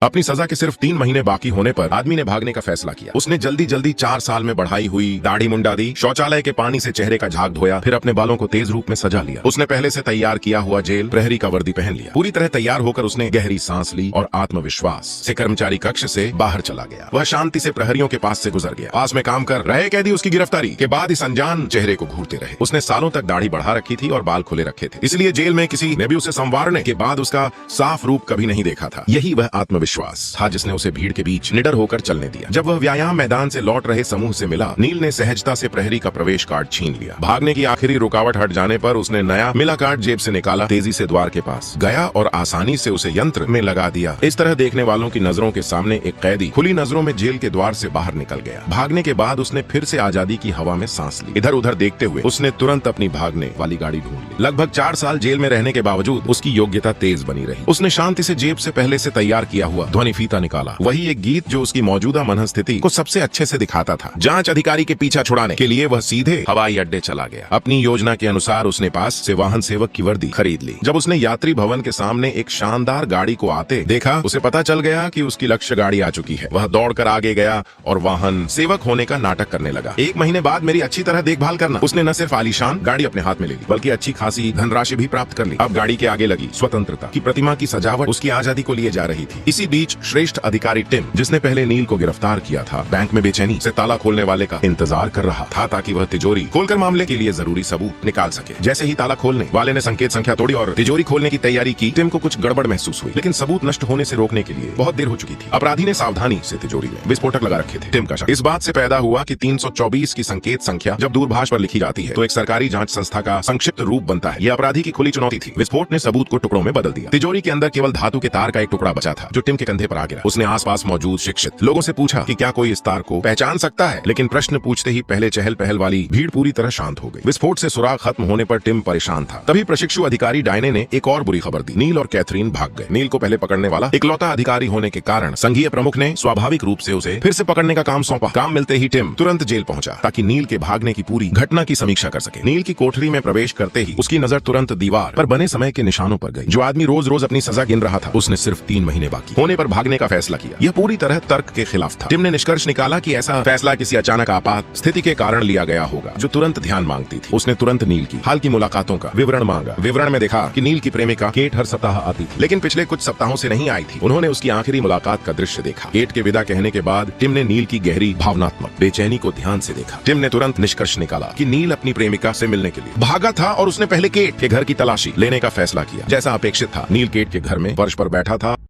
अपनी सजा के सिर्फ 3 महीने बाकी होने पर आदमी ने भागने का फैसला किया। उसने जल्दी जल्दी 4 साल में बढ़ाई हुई दाढ़ी मुंडा दी, शौचालय के पानी से चेहरे का झाग धोया, फिर अपने बालों को तेज रूप में सजा लिया। उसने पहले से तैयार किया हुआ जेल प्रहरी का वर्दी पहन लिया। पूरी तरह तैयार होकर उसने गहरी सांस ली और आत्मविश्वास से कर्मचारी कक्ष से बाहर चला गया। वह शांति से प्रहरियों के पास से गुजर गया। पास में काम कर रहे कैदी उसकी गिरफ्तारी के बाद इस अनजान चेहरे को घूरते रहे। उसने सालों तक दाढ़ी बढ़ा रखी थी और बाल खुले रखे थे, इसलिए जेल में किसी ने भी उसे संवारने के बाद उसका साफ रूप कभी नहीं देखा था। यही वह आत्मविश्वास था जिसने उसे भीड़ के बीच निडर होकर चलने दिया। जब वह व्यायाम मैदान से लौट रहे समूह से मिला, नील ने सहजता से प्रहरी का प्रवेश कार्ड छीन लिया। भागने की आखिरी रुकावट हट जाने पर उसने नया मिला कार्ड जेब से निकाला, तेजी से द्वार के पास गया और आसानी से उसे यंत्र में लगा दिया। इस तरह देखने वालों की नजरों के सामने एक कैदी खुली नजरों में जेल के द्वार से बाहर निकल गया। भागने के बाद उसने फिर से आजादी की हवा में सांस ली। इधर उधर देखते हुए उसने तुरंत अपनी भागने वाली गाड़ी ढूंढ ली। लगभग 4 साल जेल में रहने के बावजूद उसकी योग्यता तेज बनी रही। उसने शांति से जेब से पहले से तैयार किया हुआ ध्वनि फीता निकाला, वही एक गीत जो उसकी मौजूदा मनस्थिति को सबसे अच्छे से दिखाता था। जांच अधिकारी के पीछा छुड़ाने के लिए वह सीधे हवाई अड्डे चला गया। अपनी योजना के अनुसार उसने पास से वाहन सेवक की वर्दी खरीद ली। जब उसने यात्री भवन के सामने एक शानदार गाड़ी को आते देखा, उसे पता चल गया कि उसकी लक्ष्य गाड़ी आ चुकी है। वह दौड़कर आगे गया और वाहन सेवक होने का नाटक करने लगा। 1 महीने बाद मेरी अच्छी तरह देखभाल करना। उसने न सिर्फ आलीशान गाड़ी अपने हाथ में ले ली, बल्कि अच्छी खासी धनराशि भी प्राप्त कर ली। अब गाड़ी के आगे लगी स्वतंत्रता की प्रतिमा की सजावट उसकी आजादी को लिए जा रही थी। इसी बीच श्रेष्ठ अधिकारी टिम, जिसने पहले नील को गिरफ्तार किया था, बैंक में बेचैनी से ताला खोलने वाले का इंतजार कर रहा था ताकि वह तिजोरी खोलकर मामले के लिए जरूरी सबूत निकाल सके। जैसे ही ताला खोलने वाले ने संकेत संख्या तोड़ी और तिजोरी खोलने की तैयारी की, टिम को कुछ गड़बड़ महसूस हुई, लेकिन सबूत नष्ट होने से रोकने के लिए बहुत देर हो चुकी थी। अपराधी ने सावधानी से तिजोरी में विस्फोटक लगा रखे थे। टिम का शक इस बात से पैदा हुआ कि 324 की संकेत संख्या जब दूरभाष पर लिखी जाती है तो एक सरकारी जांच संस्था का संक्षिप्त रूप बनता है। यह अपराधी की खुली चुनौती थी। विस्फोट ने सबूत को टुकड़ों में बदल दिया। तिजोरी के अंदर केवल धातु के तार का एक टुकड़ा बचा था जो टिम के कंधे पर आ गिरा। उसने आसपास मौजूद शिक्षित लोगों से पूछा कि क्या कोई इस तार को पहचान सकता है, लेकिन प्रश्न पूछते ही पहले चहल पहल वाली भीड़ पूरी तरह शांत हो गई। विस्फोट से सुराग खत्म होने पर टिम परेशान था। तभी प्रशिक्षु अधिकारी डायने ने एक और बुरी खबर दी। नील और कैथरीन भाग गए। नील को पहले पकड़ने वाला इकलौता अधिकारी होने के कारण संघीय प्रमुख ने स्वाभाविक रूप से उसे फिर से पकड़ने का काम सौंपा। काम मिलते ही टिम तुरंत जेल पहुंचा ताकि नील के भागने की पूरी घटना की समीक्षा कर सके। नील की कोठरी में प्रवेश करते ही उसकी नजर तुरंत दीवार पर बने समय के निशानों पर गई। जो आदमी रोज रोज अपनी सजा गिन रहा था, उसने सिर्फ 3 महीने बाकी होने पर भागने का फैसला किया। यह पूरी तरह तर्क के खिलाफ था। टिम ने निष्कर्ष निकाला कि ऐसा फैसला किसी अचानक आपात स्थिति के कारण लिया गया होगा जो तुरंत ध्यान मांगती थी। उसने तुरंत नील की हाल की मुलाकातों का विवरण मांगा। विवरण में देखा कि नील की प्रेमिका केट हर सप्ताह आती थी, लेकिन पिछले कुछ सप्ताहों से नहीं आई थी। उन्होंने उसकी आखिरी मुलाकात का दृश्य देखा। केट के विदा कहने के बाद टिम ने नील की गहरी भावनात्मक बेचैनी को ध्यान से देखा। टिम ने तुरंत निष्कर्ष निकाला कि नील अपनी प्रेमिका से मिलने के लिए भागा था और उसने पहले केट के घर की तलाशी लेने का फैसला किया। जैसा अपेक्षित था, नील केट के घर में फर्श पर बैठा था।